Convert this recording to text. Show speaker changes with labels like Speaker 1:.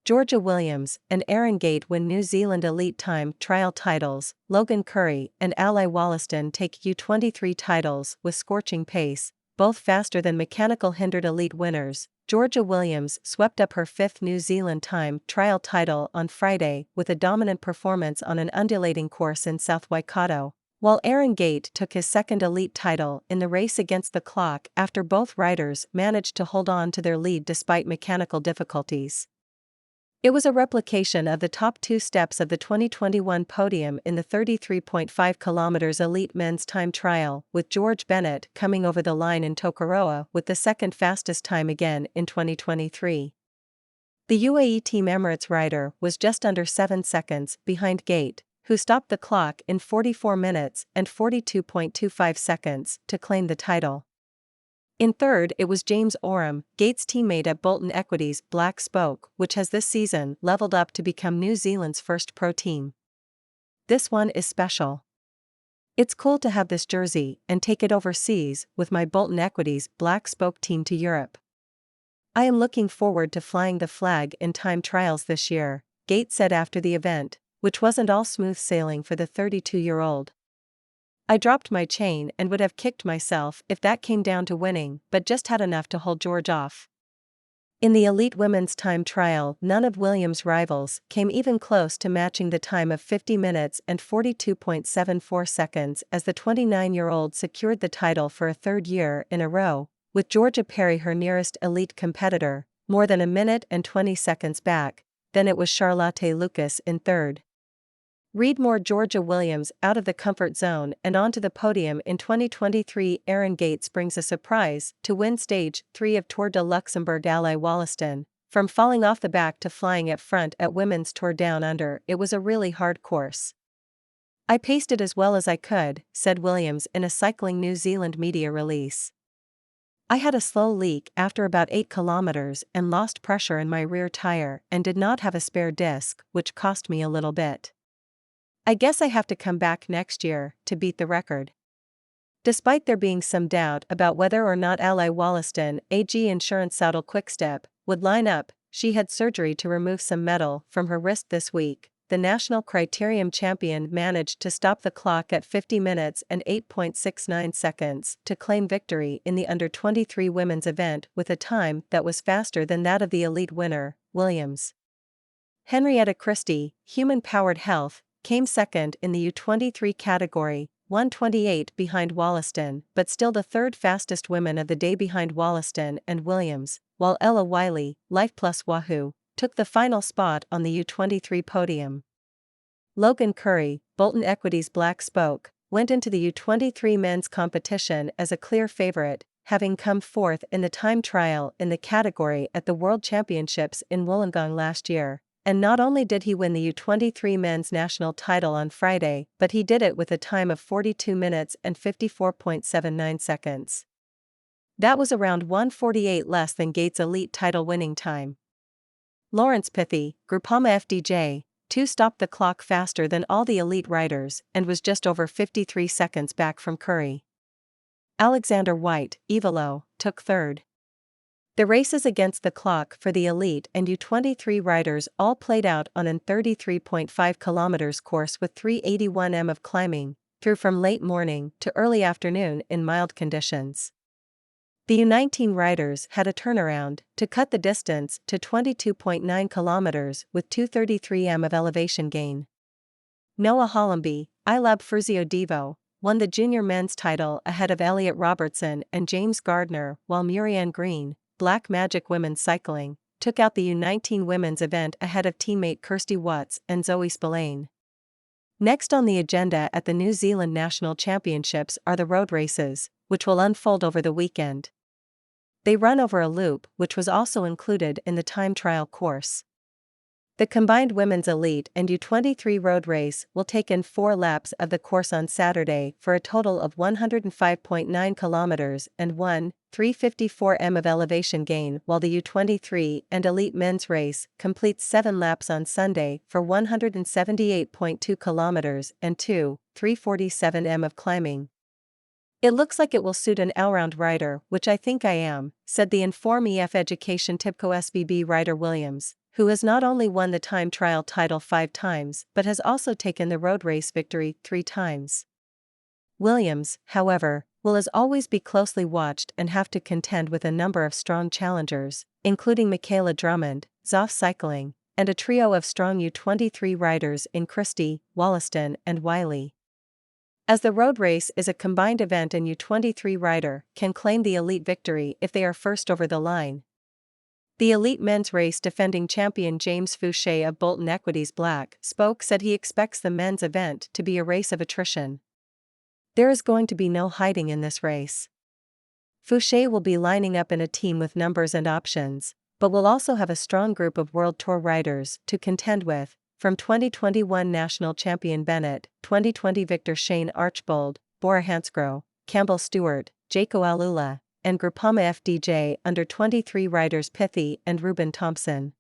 Speaker 1: Georgia Williams and Aaron Gate win New Zealand elite time trial titles. Logan Curry and Ali Wollaston take U23 titles with scorching pace, both faster than mechanical hindered elite winners. Georgia Williams swept up her fifth New Zealand time trial title on Friday with a dominant performance on an undulating course in South Waikato, while Aaron Gate took his second elite title in the race against the clock after both riders managed to hold on to their lead despite mechanical difficulties. It was a replication of the top two steps of the 2021 podium in the 33.5 km elite men's time trial, with George Bennett coming over the line in Tokoroa with the second fastest time again in 2023. The UAE Team Emirates rider was just under 7 seconds behind Gate, who stopped the clock in 44 minutes and 42.25 seconds to claim the title. In third, it was James Oram, Gates' teammate at Bolton Equities Black Spoke, which has this season leveled up to become New Zealand's first pro team. This one is special. It's cool to have this jersey and take it overseas with my Bolton Equities Black Spoke team to Europe. I am looking forward to flying the flag in time trials this year, Gates said after the event, which wasn't all smooth sailing for the 32-year-old. I dropped my chain and would have kicked myself if that came down to winning, but just had enough to hold George off. In the elite women's time trial, none of Williams' rivals came even close to matching the time of 50 minutes and 42.74 seconds as the 29-year-old secured the title for a third year in a row, with Georgia Perry her nearest elite competitor, more than a minute and 20 seconds back. Then it was Charlotte Lucas in third. Read more. Georgia Williams out of the comfort zone and onto the podium in 2023. Aaron Gate brings a surprise to win stage 3 of Tour de Luxembourg. Ali Wollaston, from falling off the back to flying at front at Women's Tour Down Under, it was a really hard course. I paced it as well as I could, said Williams in a Cycling New Zealand media release. I had a slow leak after about 8 kilometers and lost pressure in my rear tire and did not have a spare disc, which cost me a little bit. I guess I have to come back next year to beat the record. Despite there being some doubt about whether or not Ali Wollaston, AG Insurance Saddle Quickstep, would line up, she had surgery to remove some metal from her wrist this week. The national criterium champion managed to stop the clock at 50 minutes and 8.69 seconds to claim victory in the under-23 women's event with a time that was faster than that of the elite winner, Williams. Henrietta Christie, Human Powered Health, came second in the U23 category, 1:28 behind Wollaston, but still the third fastest women of the day behind Wollaston and Williams, while Ella Wiley, Life Plus Wahoo, took the final spot on the U23 podium. Logan Curry, Bolton Equities Black Spoke, went into the U23 men's competition as a clear favorite, having come fourth in the time trial in the category at the World Championships in Wollongong last year. And not only did he win the U23 men's national title on Friday, but he did it with a time of 42 minutes and 54.79 seconds. That was around 1:48 less than Gates' elite title winning time. Lawrence Pithy, Groupama FDJ, 2 stopped the clock faster than all the elite riders and was just over 53 seconds back from Curry. Alexander White, Evelo, took third. The races against the clock for the elite and U23 riders all played out on an 33.5 km course with 381 m of climbing, through from late morning to early afternoon in mild conditions. The U19 riders had a turnaround to cut the distance to 22.9 km with 233 m of elevation gain. Noah Hollamby, iLab Furzio Devo, won the junior men's title ahead of Elliot Robertson and James Gardner, while Murianne Green, Black Magic Women's Cycling, took out the U19 women's event ahead of teammate Kirsty Watts and Zoe Spillane. Next on the agenda at the New Zealand National Championships are the road races, which will unfold over the weekend. They run over a loop, which was also included in the time trial course. The combined women's elite and U23 road race will take in 4 laps of the course on Saturday for a total of 105.9 kilometers and 354 m of elevation gain, while the U23 and elite men's race completes 7 laps on Sunday for 178.2 kilometers and 347 m of climbing. It looks like it will suit an all-round rider, which I think I am, said the Inform EF Education Tibco SBB rider Williams, who has not only won the time trial title 5 times but has also taken the road race victory 3 times. Williams, however, will as always be closely watched and have to contend with a number of strong challengers, including Michaela Drummond, Zoff Cycling, and a trio of strong U23 riders in Christie, Wollaston, and Wiley. As the road race is a combined event and U23 rider can claim the elite victory if they are first over the line. The elite men's race defending champion James Fouché of Bolton Equities Black Spoke said he expects the men's event to be a race of attrition. There is going to be no hiding in this race. Fouché will be lining up in a team with numbers and options, but will also have a strong group of World Tour riders to contend with, from 2021 National Champion Bennett, 2020 Victor Shane Archbold, Bora Hansgrohe, Campbell Stewart, Jaco Alula, and Groupama FDJ Under-23 riders Pythie and Ruben Thompson.